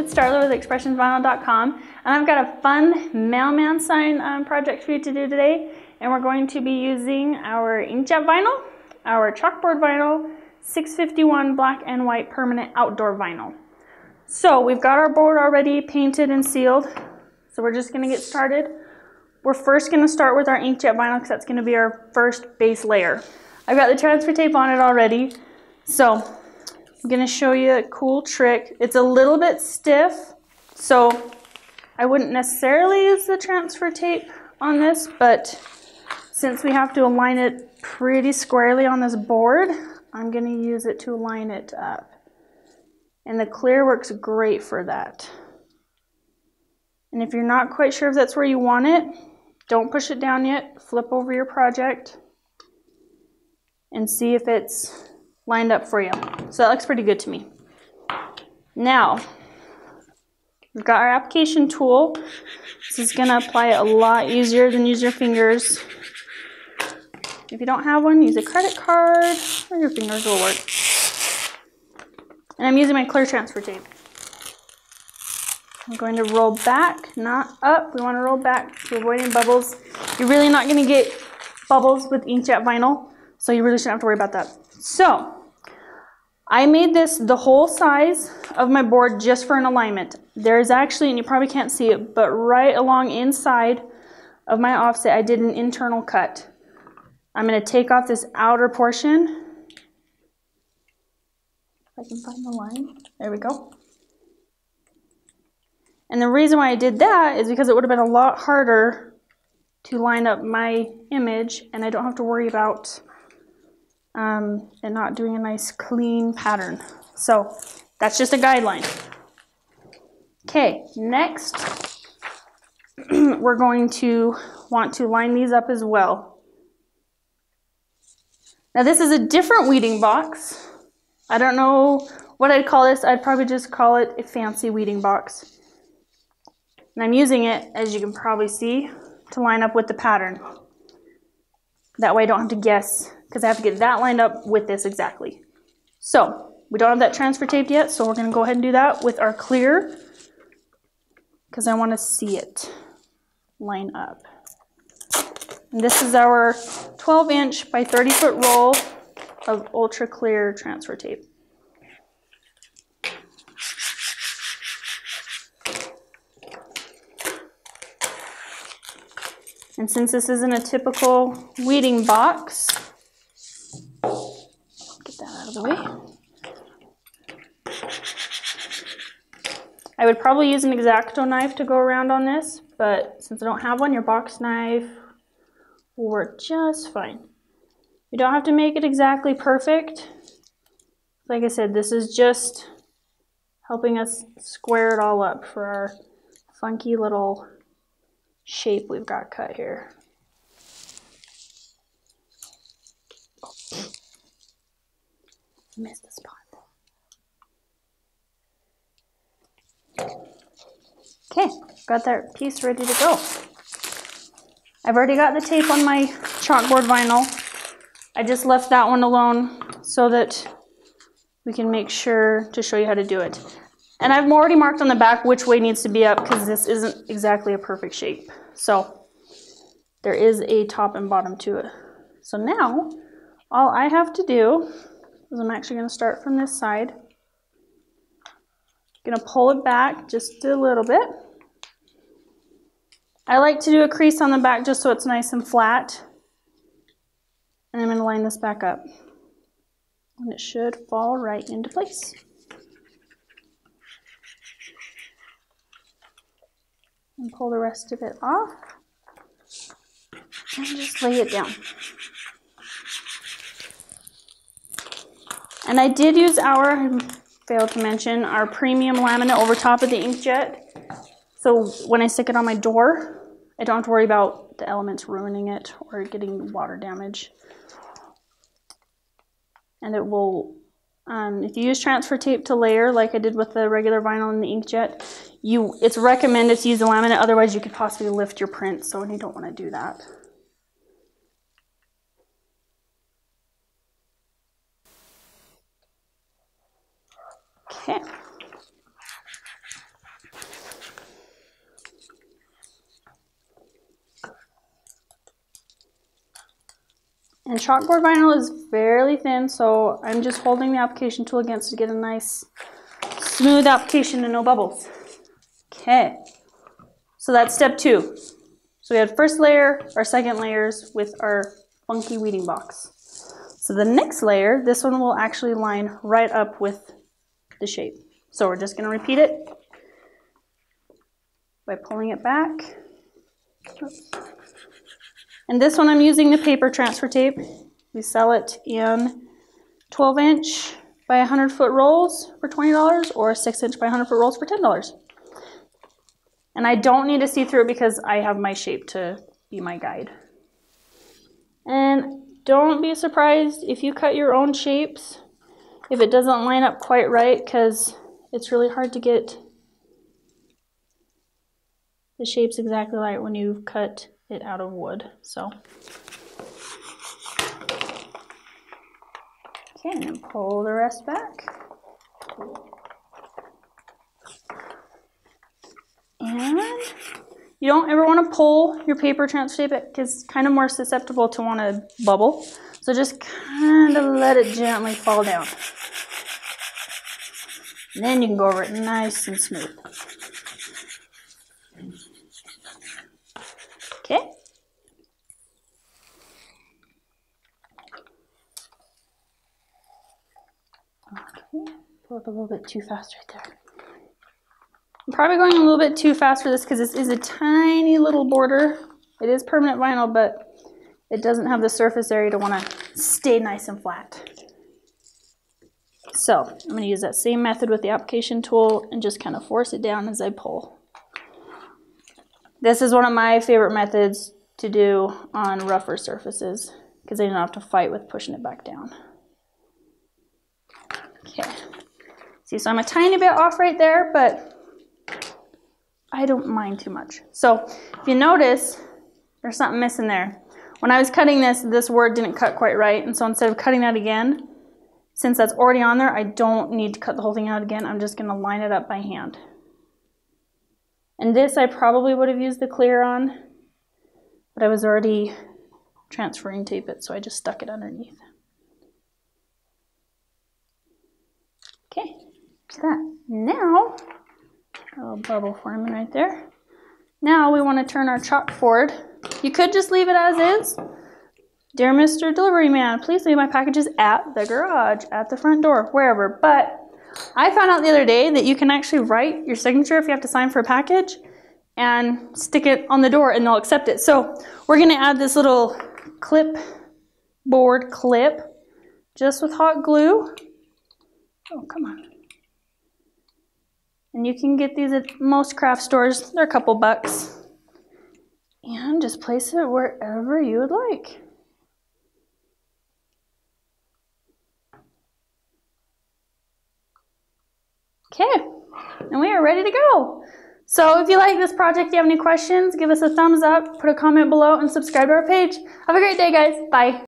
it's Starla with expressionsvinyl.com, and I've got a fun mailman sign project for you to do today. And we're going to be using our inkjet vinyl, our chalkboard vinyl, 651 black and white permanent outdoor vinyl. So we've got our board already painted and sealed, so we're just going to get started. We're first going to start with our inkjet vinyl because that's going to be our first base layer. I've got the transfer tape on it already, so I'm going to show you a cool trick. It's a little bit stiff, so I wouldn't necessarily use the transfer tape on this, but since we have to align it pretty squarely on this board, I'm going to use it to line it up. And the clear works great for that. And if you're not quite sure if that's where you want it, don't push it down yet. Flip over your project and see if it's lined up for you. So that looks pretty good to me. Now, we've got our application tool. This is going to apply it a lot easier than use your fingers. If you don't have one, use a credit card or your fingers will work. And I'm using my clear transfer tape. I'm going to roll back, not up. We want to roll back to avoid any bubbles. You're really not going to get bubbles with inkjet vinyl, so you really shouldn't have to worry about that. So, I made this the whole size of my board just for an alignment. There's actually, and you probably can't see it, but right along inside of my offset, I did an internal cut. I'm going to take off this outer portion. If I can find the line. There we go. And the reason why I did that is because it would have been a lot harder to line up my image, and I don't have to worry about it not doing a nice clean pattern. So that's just a guideline. Okay, next we're going to want to line these up as well. Now this is a different weeding box. I don't know what I'd call this. I'd probably just call it a fancy weeding box. And I'm using it, as you can probably see, to line up with the pattern. That way I don't have to guess, because I have to get that lined up with this exactly. So, we don't have that transfer taped yet, so we're going to go ahead and do that with our clear, because I want to see it line up. And this is our 12-inch by 30-foot roll of ultra clear transfer tape. And since this isn't a typical weeding box, get that out of the way. I would probably use an X-Acto knife to go around on this, but since I don't have one, your box knife will work just fine. You don't have to make it exactly perfect. Like I said, this is just helping us square it all up for our funky little shape we've got cut here. Missed the spot. Okay, got that piece ready to go. I've already got the tape on my chalkboard vinyl. I just left that one alone so that we can make sure to show you how to do it. And I've already marked on the back which way needs to be up because this isn't exactly a perfect shape. So there is a top and bottom to it. So now all I have to do is I'm actually going to start from this side. Going to pull it back just a little bit. I like to do a crease on the back just so it's nice and flat. And I'm going to line this back up. And it should fall right into place. And pull the rest of it off. And just lay it down. And I did use I failed to mention, our premium laminate over top of the inkjet. So when I stick it on my door, I don't have to worry about the elements ruining it or getting water damage. And it will, if you use transfer tape to layer, like I did with the regular vinyl and the inkjet, it's recommended to use the laminate, otherwise you could possibly lift your print, so you don't want to do that. Okay. And chalkboard vinyl is fairly thin, so I'm just holding the application tool against to get a nice smooth application and no bubbles. Okay, so that's step 2. So we had first layer, our second layers with our funky weeding box. So the next layer, this one will actually line right up with the shape. So we're just going to repeat it by pulling it back. Oops. And this one I'm using the paper transfer tape. We sell it in 12-inch by 100-foot rolls for $20 or 6-inch by 100-foot rolls for $10. And I don't need to see through it because I have my shape to be my guide. And don't be surprised if you cut your own shapes if it doesn't line up quite right, because it's really hard to get the shapes exactly right when you've cut it out of wood. So, okay, and then pull the rest back. And you don't ever want to pull your paper transfer tape because it's kind of more susceptible to want to bubble. So just kind of let it gently fall down. And then you can go over it nice and smooth. Okay. Okay, pull up a little bit too fast right there. I'm probably going a little bit too fast for this because this is a tiny little border. It is permanent vinyl, but it doesn't have the surface area to want to stay nice and flat. So I'm going to use that same method with the application tool and just kind of force it down as I pull. This is one of my favorite methods to do on rougher surfaces because I don't have to fight with pushing it back down. Okay. See, so I'm a tiny bit off right there, but I don't mind too much. So if you notice, there's something missing there. When I was cutting this word didn't cut quite right, and so instead of cutting that again, since that's already on there, I don't need to cut the whole thing out again. I'm just going to line it up by hand. And this I probably would have used the clear on, but I was already transferring tape it, so I just stuck it underneath. Okay, so that. Now, a little bubble forming right there. Now we want to turn our chalkboard. You could just leave it as is. Dear Mr. Delivery Man, please leave my packages at the garage, at the front door, wherever. But I found out the other day that you can actually write your signature if you have to sign for a package and stick it on the door and they'll accept it. So we're going to add this little clipboard clip just with hot glue. Oh, come on. And you can get these at most craft stores. They're a couple bucks. And just place it wherever you would like. Okay, and we are ready to go. So if you like this project, you have any questions, give us a thumbs up, put a comment below, and subscribe to our page. Have a great day, guys. Bye.